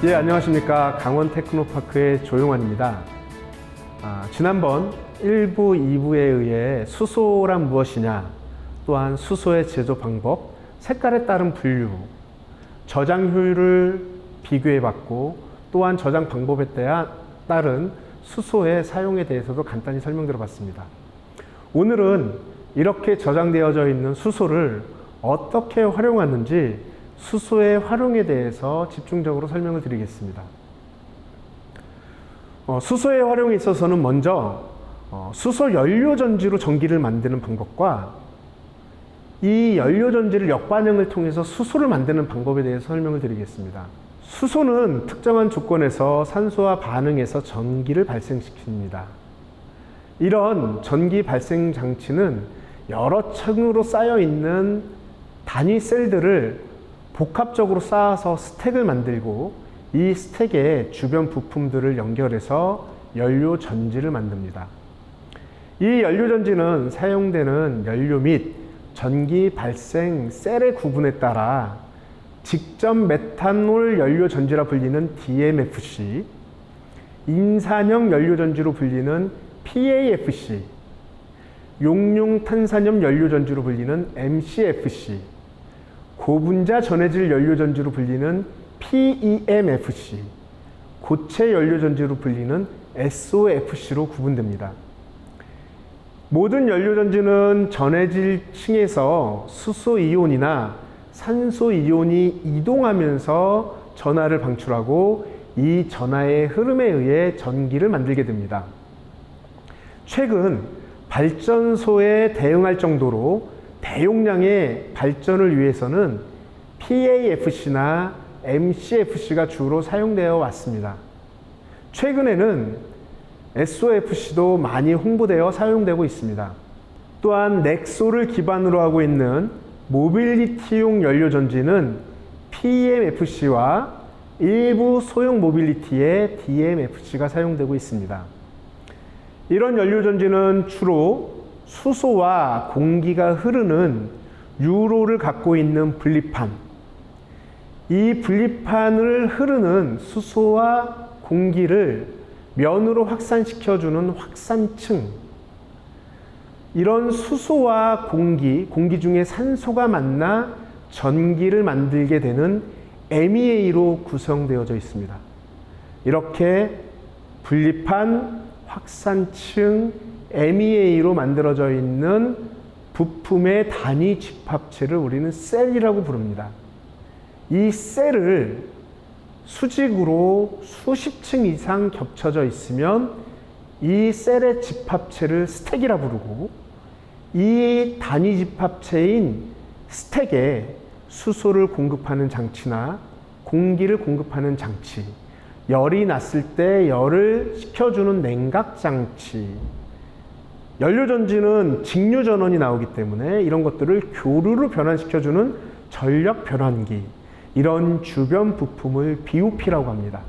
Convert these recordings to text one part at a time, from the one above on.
예, 안녕하십니까. 강원 테크노파크의 조용환입니다. 지난번 1부, 2부에 의해 수소란 무엇이냐, 또한 수소의 제조 방법, 색깔에 따른 분류, 저장 효율을 비교해봤고, 또한 저장 방법에 따른 수소의 사용에 대해서도 간단히 설명드려봤습니다. 오늘은 이렇게 저장되어져 있는 수소를 어떻게 활용하는지 수소의 활용에 대해서 집중적으로 설명을 드리겠습니다. 수소의 활용에 있어서는 먼저 수소 연료전지로 전기를 만드는 방법과 이 연료전지를 역반응을 통해서 수소를 만드는 방법에 대해서 설명을 드리겠습니다. 수소는 특정한 조건에서 산소와 반응해서 전기를 발생시킵니다. 이런 전기 발생 장치는 여러 층으로 쌓여 있는 단위 셀들을 복합적으로 쌓아서 스택을 만들고 이 스택에 주변 부품들을 연결해서 연료 전지를 만듭니다. 이 연료 전지는 사용되는 연료 및 전기 발생 셀의 구분에 따라 직접 메탄올 연료 전지라 불리는 DMFC, 인산형 연료 전지로 불리는 PAFC, 용융 탄산염 연료 전지로 불리는 MCFC, 고분자 전해질 연료 전지로 불리는 PEMFC, 고체 연료 전지로 불리는 SOFC로 구분됩니다. 모든 연료 전지는 전해질 층에서 수소 이온이나 산소 이온이 이동하면서 전하를 방출하고 이 전하의 흐름에 의해 전기를 만들게 됩니다. 최근 발전소에 대응할 정도로 대용량의 발전을 위해서는 PAFC나 MCFC가 주로 사용되어 왔습니다. 최근에는 SOFC도 많이 홍보되어 사용되고 있습니다. 또한 넥소를 기반으로 하고 있는 모빌리티용 연료전지는 PEMFC와 일부 소형 모빌리티의 DMFC가 사용되고 있습니다. 이런 연료전지는 주로 수소와 공기가 흐르는 유로를 갖고 있는 분리판, 이 분리판을 흐르는 수소와 공기를 면으로 확산시켜주는 확산층, 이런 수소와 공기 중에 산소가 만나 전기를 만들게 되는 MEA로 구성되어져 있습니다. 이렇게 분리판, 확산층, MEA로 만들어져 있는 부품의 단위 집합체를 우리는 셀이라고 부릅니다. 이 셀을 수직으로 수십 층 이상 겹쳐져 있으면 이 셀의 집합체를 스택이라 부르고, 이 단위 집합체인 스택에 수소를 공급하는 장치나 공기를 공급하는 장치, 열이 났을 때 열을 식혀주는 냉각 장치, 연료전지는 직류전원이 나오기 때문에 이런 것들을 교류로 변환시켜주는 전력 변환기, 이런 주변 부품을 BOP라고 합니다.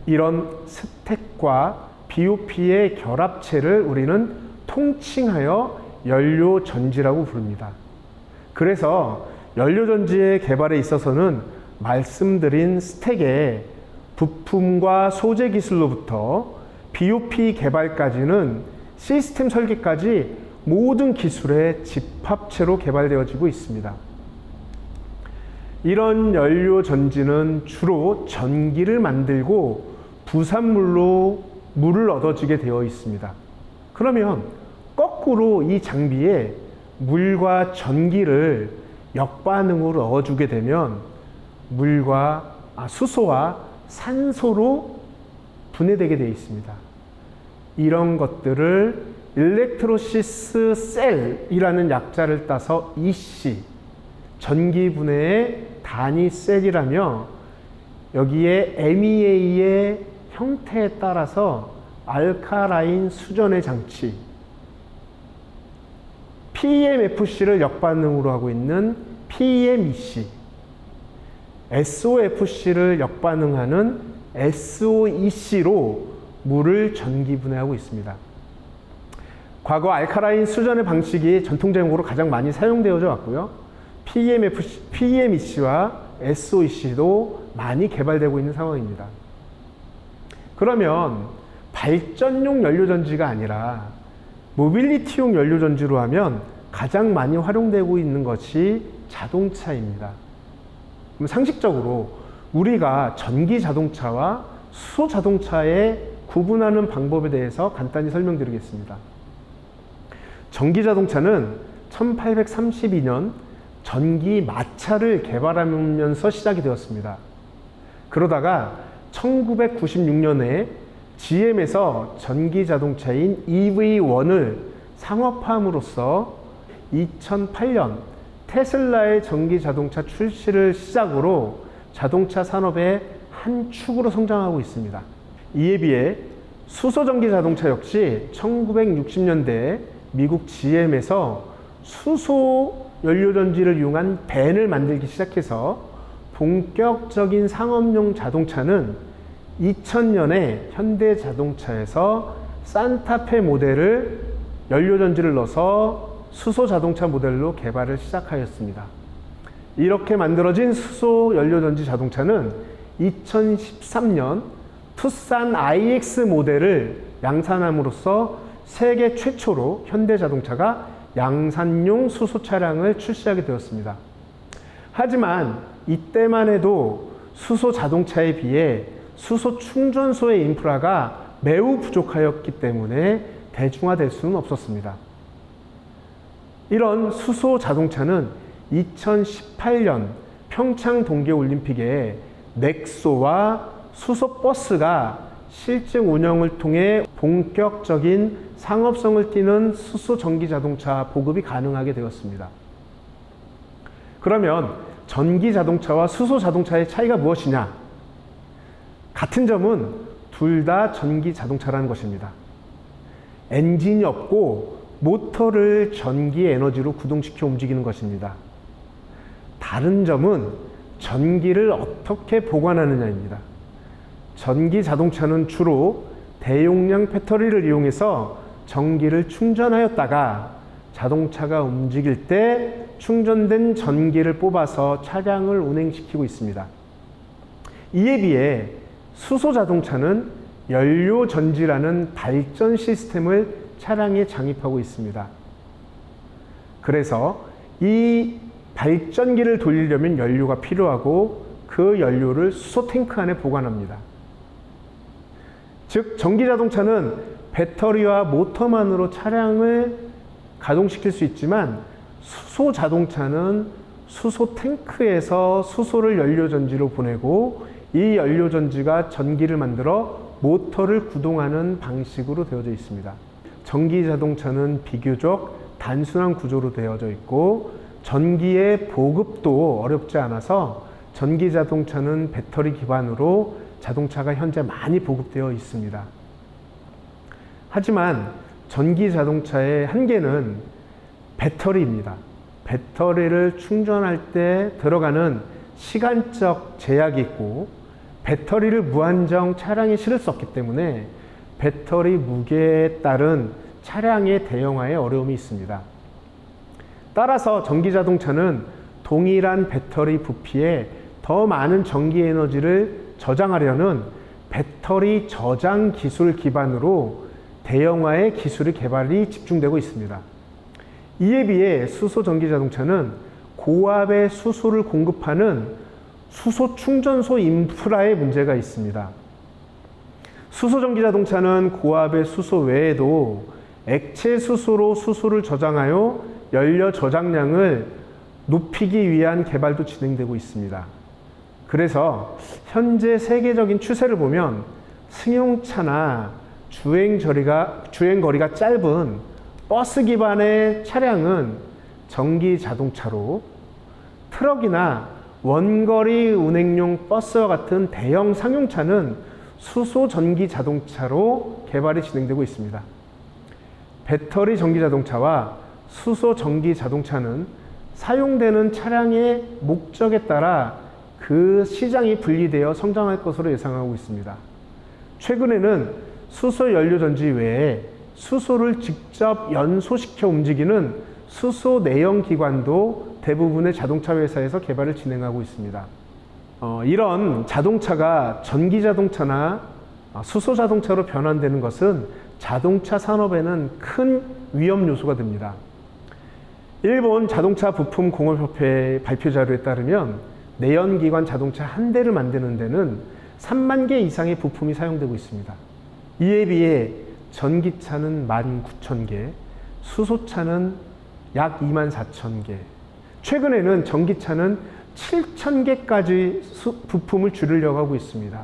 이런 스택과 BOP의 결합체를 우리는 통칭하여 연료전지라고 부릅니다. 그래서 연료전지의 개발에 있어서는 말씀드린 스택의 부품과 소재 기술로부터 BOP 개발까지는 시스템 설계까지 모든 기술의 집합체로 개발되어지고 있습니다. 이런 연료 전지는 주로 전기를 만들고 부산물로 물을 얻어지게 되어 있습니다. 그러면 거꾸로 이 장비에 물과 전기를 역반응으로 넣어주게 되면 수소와 산소로 분해되게 되어 있습니다. 이런 것들을 일렉트로시스 셀이라는 약자를 따서 EC, 전기분해의 단위 셀이라며, 여기에 MEA의 형태에 따라서 알카라인 수전의 장치, PEMFC를 역반응으로 하고 있는 PEMEC, SOFC를 역반응하는 SOEC로 물을 전기 분해하고 있습니다. 과거 알카라인 수전의 방식이 전통적으로 가장 많이 사용되어져 왔고요. PEMEC와 SOEC도 많이 개발되고 있는 상황입니다. 그러면 발전용 연료전지가 아니라 모빌리티용 연료전지로 하면 가장 많이 활용되고 있는 것이 자동차입니다. 그럼 상식적으로 우리가 전기 자동차와 수소 자동차에 구분하는 방법에 대해서 간단히 설명드리겠습니다. 전기 자동차는 1832년 전기 마차를 개발하면서 시작이 되었습니다. 그러다가 1996년에 GM에서 전기 자동차인 EV1을 상업화함으로써 2008년 테슬라의 전기 자동차 출시를 시작으로 자동차 산업의 한 축으로 성장하고 있습니다. 이에 비해 수소 전기 자동차 역시 1960년대 미국 GM에서 수소 연료전지를 이용한 밴을 만들기 시작해서 본격적인 상업용 자동차는 2000년에 현대자동차에서 산타페 모델을 연료전지를 넣어서 수소 자동차 모델로 개발을 시작하였습니다. 이렇게 만들어진 수소 연료전지 자동차는 2013년 투싼 iX 모델을 양산함으로써 세계 최초로 현대자동차가 양산용 수소 차량을 출시하게 되었습니다. 하지만 이때만 해도 수소 자동차에 비해 수소 충전소의 인프라가 매우 부족하였기 때문에 대중화될 수는 없었습니다. 이런 수소 자동차는 2018년 평창 동계올림픽에 넥소와 수소 버스가 실증 운영을 통해 본격적인 상업성을 띠는 수소 전기 자동차 보급이 가능하게 되었습니다. 그러면 전기 자동차와 수소 자동차의 차이가 무엇이냐? 같은 점은 둘 다 전기 자동차라는 것입니다. 엔진이 없고 모터를 전기 에너지로 구동시켜 움직이는 것입니다. 다른 점은 전기를 어떻게 보관하느냐입니다. 전기 자동차는 주로 대용량 배터리를 이용해서 전기를 충전하였다가 자동차가 움직일 때 충전된 전기를 뽑아서 차량을 운행시키고 있습니다. 이에 비해 수소 자동차는 연료전지라는 발전 시스템을 차량에 장입하고 있습니다. 그래서 이 발전기를 돌리려면 연료가 필요하고 그 연료를 수소 탱크 안에 보관합니다. 즉 전기 자동차는 배터리와 모터만으로 차량을 가동시킬 수 있지만 수소 자동차는 수소 탱크에서 수소를 연료전지로 보내고 이 연료전지가 전기를 만들어 모터를 구동하는 방식으로 되어져 있습니다. 전기 자동차는 비교적 단순한 구조로 되어져 있고 전기의 보급도 어렵지 않아서 전기 자동차는 배터리 기반으로 자동차가 현재 많이 보급되어 있습니다. 하지만 전기 자동차의 한계는 배터리입니다. 배터리를 충전할 때 들어가는 시간적 제약이 있고 배터리를 무한정 차량에 실을 수 없기 때문에 배터리 무게에 따른 차량의 대형화에 어려움이 있습니다. 따라서 전기 자동차는 동일한 배터리 부피에 더 많은 전기 에너지를 저장하려는 배터리 저장 기술 기반으로 대형화의 기술의 개발이 집중되고 있습니다. 이에 비해 수소 전기 자동차는 고압의 수소를 공급하는 수소 충전소 인프라에 문제가 있습니다. 수소 전기 자동차는 고압의 수소 외에도 액체 수소로 수소를 저장하여 연료 저장량을 높이기 위한 개발도 진행되고 있습니다. 그래서 현재 세계적인 추세를 보면 승용차나 주행거리가 짧은 버스 기반의 차량은 전기 자동차로, 트럭이나 원거리 운행용 버스와 같은 대형 상용차는 수소 전기 자동차로 개발이 진행되고 있습니다. 배터리 전기 자동차와 수소 전기 자동차는 사용되는 차량의 목적에 따라 그 시장이 분리되어 성장할 것으로 예상하고 있습니다. 최근에는 수소 연료전지 외에 수소를 직접 연소시켜 움직이는 수소 내연 기관도 대부분의 자동차 회사에서 개발을 진행하고 있습니다. 이런 자동차가 전기 자동차나 수소 자동차로 변환되는 것은 자동차 산업에는 큰 위험 요소가 됩니다. 일본 자동차 부품 공업협회 발표 자료에 따르면 내연기관 자동차 한 대를 만드는 데는 3만 개 이상의 부품이 사용되고 있습니다. 이에 비해 전기차는 19,000개, 수소차는 약 24,000개, 최근에는 전기차는 7,000개까지 부품을 줄이려고 하고 있습니다.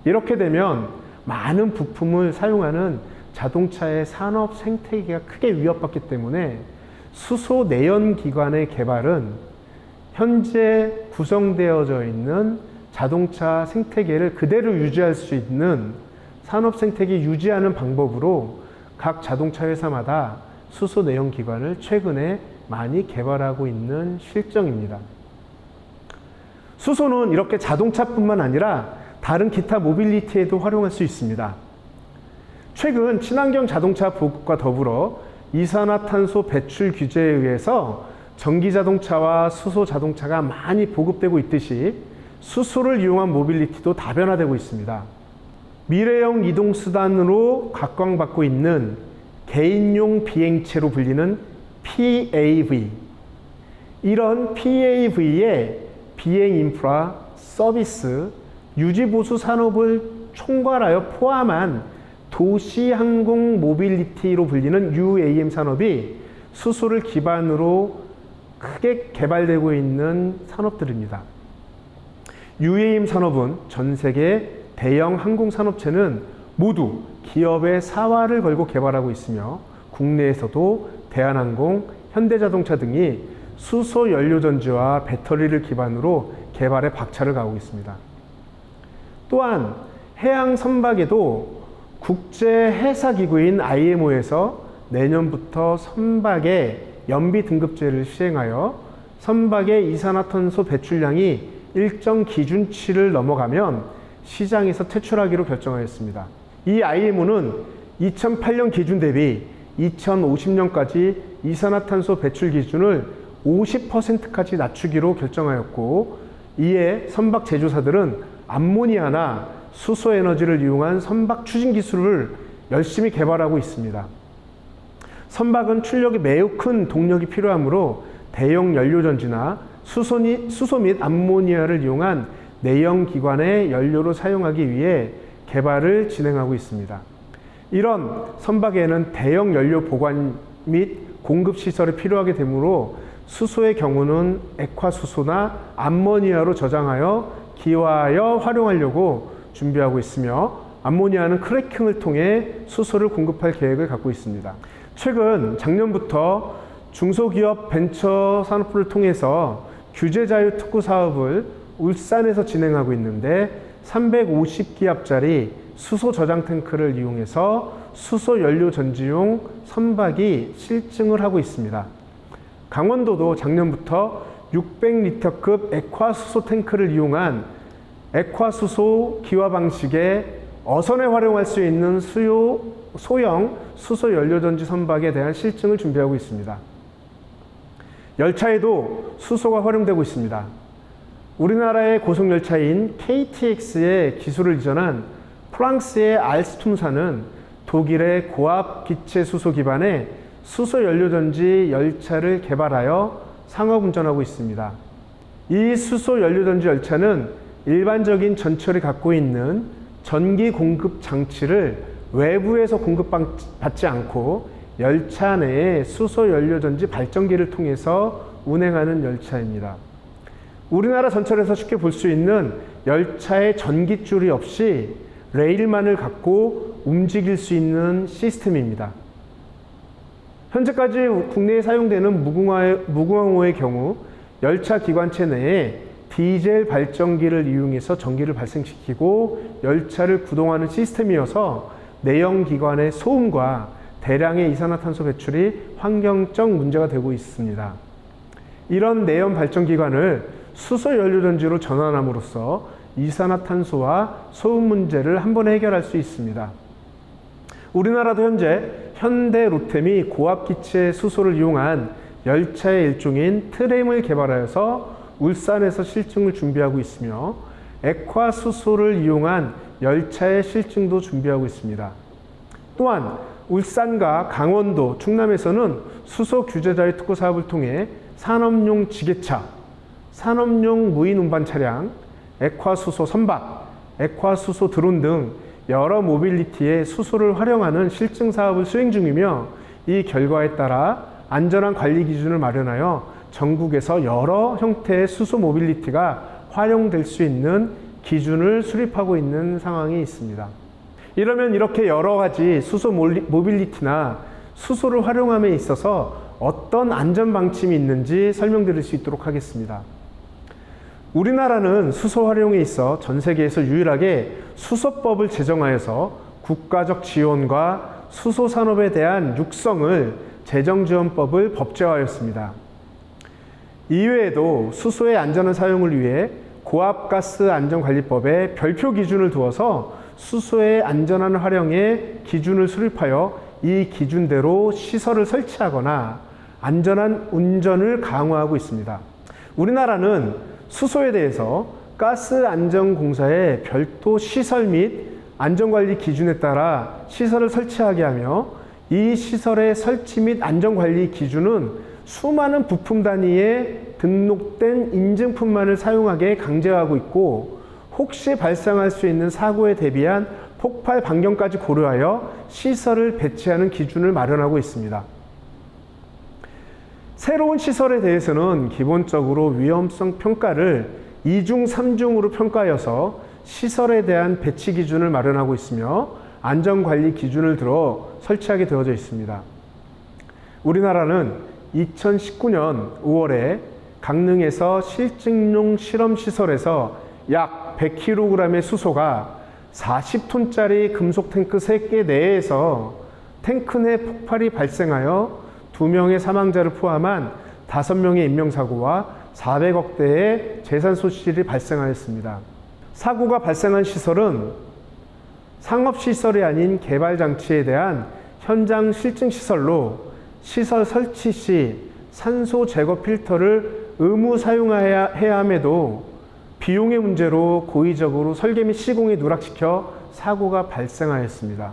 이렇게 되면 많은 부품을 사용하는 자동차의 산업 생태계가 크게 위협받기 때문에 수소 내연기관의 개발은 현재 구성되어져 있는 자동차 생태계를 그대로 유지할 수 있는 산업 생태계 유지하는 방법으로 각 자동차 회사마다 수소 내연기관을 최근에 많이 개발하고 있는 실정입니다. 수소는 이렇게 자동차뿐만 아니라 다른 기타 모빌리티에도 활용할 수 있습니다. 최근 친환경 자동차 보급과 더불어 이산화탄소 배출 규제에 의해서 전기 자동차와 수소 자동차가 많이 보급되고 있듯이 수소를 이용한 모빌리티도 다변화되고 있습니다. 미래형 이동수단으로 각광받고 있는 개인용 비행체로 불리는 PAV. 이런 PAV의 비행 인프라, 서비스, 유지보수 산업을 총괄하여 포함한 도시 항공 모빌리티로 불리는 UAM 산업이 수소를 기반으로 크게 개발되고 있는 산업들입니다. UAM 산업은 전 세계 대형 항공 산업체는 모두 기업의 사활을 걸고 개발하고 있으며 국내에서도 대한항공, 현대자동차 등이 수소 연료전지와 배터리를 기반으로 개발에 박차를 가하고 있습니다. 또한 해양 선박에도 국제해사기구인 IMO에서 내년부터 선박의 연비 등급제를 시행하여 선박의 이산화탄소 배출량이 일정 기준치를 넘어가면 시장에서 퇴출하기로 결정하였습니다. 이 IMO는 2008년 기준 대비 2050년까지 이산화탄소 배출 기준을 50%까지 낮추기로 결정하였고, 이에 선박 제조사들은 암모니아나 수소 에너지를 이용한 선박 추진 기술을 열심히 개발하고 있습니다. 선박은 출력이 매우 큰 동력이 필요하므로 대형 연료전지나 수소 및 암모니아를 이용한 내연기관의 연료로 사용하기 위해 개발을 진행하고 있습니다. 이런 선박에는 대형 연료 보관 및 공급 시설이 필요하게 되므로 수소의 경우는 액화수소나 암모니아로 저장하여 기화하여 활용하려고 준비하고 있으며, 암모니아는 크래킹을 통해 수소를 공급할 계획을 갖고 있습니다. 최근 작년부터 중소기업 벤처 산업부를 통해서 규제자유 특구 사업을 울산에서 진행하고 있는데 350기압짜리 수소 저장 탱크를 이용해서 수소 연료 전지용 선박이 실증을 하고 있습니다. 강원도도 작년부터 600리터급 액화수소 탱크를 이용한 액화수소 기화 방식의 어선에 활용할 수 있는 소형 수소 연료전지 선박에 대한 실증을 준비하고 있습니다. 열차에도 수소가 활용되고 있습니다. 우리나라의 고속열차인 KTX의 기술을 이전한 프랑스의 알스툼사는 독일의 고압 기체 수소 기반의 수소 연료전지 열차를 개발하여 상업 운전하고 있습니다. 이 수소 연료전지 열차는 일반적인 전철이 갖고 있는 전기 공급 장치를 외부에서 공급받지 않고 열차 내에 수소 연료전지 발전기를 통해서 운행하는 열차입니다. 우리나라 전철에서 쉽게 볼 수 있는 열차의 전깃줄이 없이 레일만을 갖고 움직일 수 있는 시스템입니다. 현재까지 국내에 사용되는 무궁화호의 경우 열차 기관체 내에 디젤 발전기를 이용해서 전기를 발생시키고 열차를 구동하는 시스템이어서 내연기관의 소음과 대량의 이산화탄소 배출이 환경적 문제가 되고 있습니다. 이런 내연 발전기관을 수소 연료전지로 전환함으로써 이산화탄소와 소음 문제를 한 번에 해결할 수 있습니다. 우리나라도 현재 현대 로템이 고압기체 수소를 이용한 열차의 일종인 트램을 개발하여서 울산에서 실증을 준비하고 있으며 액화수소를 이용한 열차의 실증도 준비하고 있습니다. 또한 울산과 강원도, 충남에서는 수소 규제자의 특구 사업을 통해 산업용 지게차, 산업용 무인 운반 차량, 액화수소 선박, 액화수소 드론 등 여러 모빌리티에 수소를 활용하는 실증 사업을 수행 중이며 이 결과에 따라 안전한 관리 기준을 마련하여 전국에서 여러 형태의 수소 모빌리티가 활용될 수 있는 기준을 수립하고 있는 상황이 있습니다. 이러면 이렇게 여러 가지 수소 모빌리티나 수소를 활용함에 있어서 어떤 안전 방침이 있는지 설명드릴 수 있도록 하겠습니다. 우리나라는 수소 활용에 있어 전 세계에서 유일하게 수소법을 제정하여서 국가적 지원과 수소 산업에 대한 육성을 재정지원법을 법제화하였습니다. 이외에도 수소의 안전한 사용을 위해 고압가스 안전관리법에 별표 기준을 두어서 수소의 안전한 활용에 기준을 수립하여 이 기준대로 시설을 설치하거나 안전한 운전을 강화하고 있습니다. 우리나라는 수소에 대해서 가스안전공사의 별도 시설 및 안전관리 기준에 따라 시설을 설치하게 하며 이 시설의 설치 및 안전관리 기준은 수많은 부품 단위의 등록된 인증품만을 사용하게 강제하고 있고 혹시 발생할 수 있는 사고에 대비한 폭발 반경까지 고려하여 시설을 배치하는 기준을 마련하고 있습니다. 새로운 시설에 대해서는 기본적으로 위험성 평가를 2중, 3중으로 평가하여서 시설에 대한 배치 기준을 마련하고 있으며 안전관리 기준을 들어 설치하게 되어져 있습니다. 우리나라는 2019년 5월에 강릉에서 실증용 실험시설에서 약 100kg의 수소가 40톤짜리 금속 탱크 3개 내에서 탱크 내 폭발이 발생하여 2명의 사망자를 포함한 5명의 인명사고와 400억대의 재산 손실이 발생하였습니다. 사고가 발생한 시설은 상업시설이 아닌 개발장치에 대한 현장 실증시설로 시설 설치 시 산소 제거 필터를 의무 사용해야 함에도 비용의 문제로 고의적으로 설계 및 시공에 누락시켜 사고가 발생하였습니다.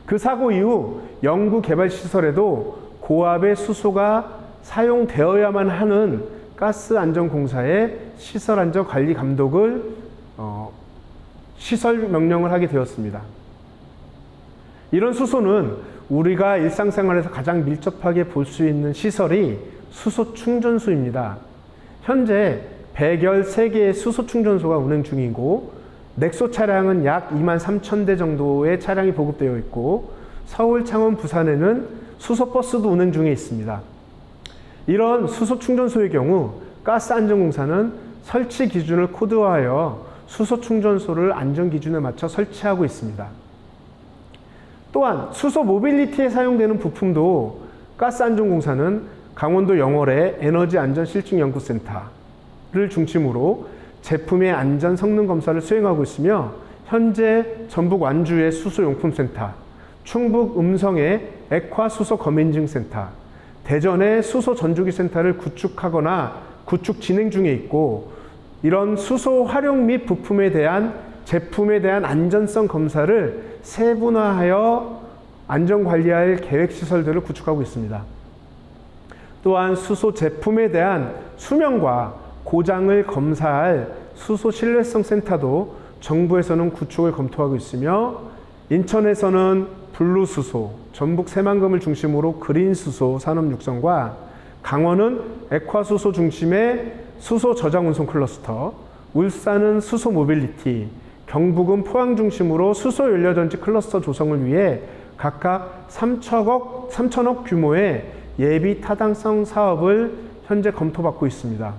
그 사고 이후 연구개발시설에도 고압의 수소가 사용되어야만 하는 가스안전공사의 시설안전관리 감독을 시설 명령을 하게 되었습니다. 이런 수소는 우리가 일상생활에서 가장 밀접하게 볼 수 있는 시설이 수소 충전소입니다. 현재 113개의 수소 충전소가 운행 중이고 넥소 차량은 약 23,000대 정도의 차량이 보급되어 있고 서울, 창원, 부산에는 수소버스도 운행 중에 있습니다. 이런 수소 충전소의 경우 가스안전공사는 설치 기준을 코드화하여 수소 충전소를 안전기준에 맞춰 설치하고 있습니다. 또한 수소 모빌리티에 사용되는 부품도 가스안전공사는 강원도 영월의 에너지안전실증연구센터를 중심으로 제품의 안전 성능 검사를 수행하고 있으며 현재 전북 완주의 수소용품센터, 충북 음성의 액화수소 검인증센터, 대전의 수소 전주기센터를 구축하거나 구축 진행 중에 있고 이런 수소 활용 및 부품에 대한 제품에 대한 안전성 검사를 세분화하여 안전관리할 계획시설들을 구축하고 있습니다. 또한 수소 제품에 대한 수명과 고장을 검사할 수소 신뢰성 센터도 정부에서는 구축을 검토하고 있으며 인천에서는 블루수소, 전북 새만금을 중심으로 그린수소 산업 육성과 강원은 액화수소 중심의 수소 저장 운송 클러스터, 울산은 수소 모빌리티, 경북은 포항 중심으로 수소 연료전지 클러스터 조성을 위해 각각 3천억 규모의 예비 타당성 사업을 현재 검토받고 있습니다.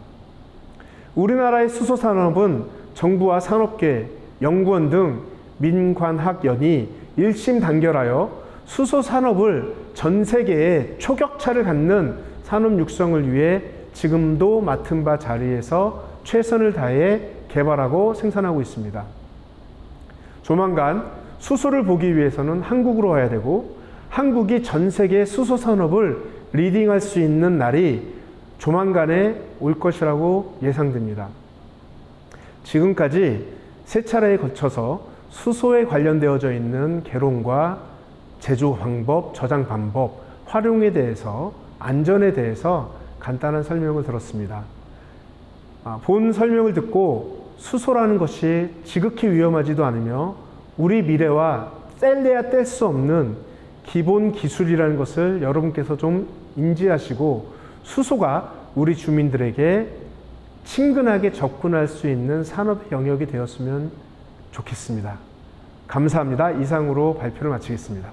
우리나라의 수소 산업은 정부와 산업계, 연구원 등 민관학연이 일심 단결하여 수소 산업을 전 세계에 초격차를 갖는 산업 육성을 위해 지금도 맡은 바 자리에서 최선을 다해 개발하고 생산하고 있습니다. 조만간 수소를 보기 위해서는 한국으로 와야 되고 한국이 전 세계 수소 산업을 리딩할 수 있는 날이 조만간에 올 것이라고 예상됩니다. 지금까지 세 차례에 거쳐서 수소에 관련되어져 있는 개론과 제조 방법, 저장 방법, 활용에 대해서, 안전에 대해서 간단한 설명을 들었습니다. 본 설명을 듣고 수소라는 것이 지극히 위험하지도 않으며 우리 미래와 뗄래야 뗄 수 없는 기본 기술이라는 것을 여러분께서 좀 인지하시고 수소가 우리 주민들에게 친근하게 접근할 수 있는 산업의 영역이 되었으면 좋겠습니다. 감사합니다. 이상으로 발표를 마치겠습니다.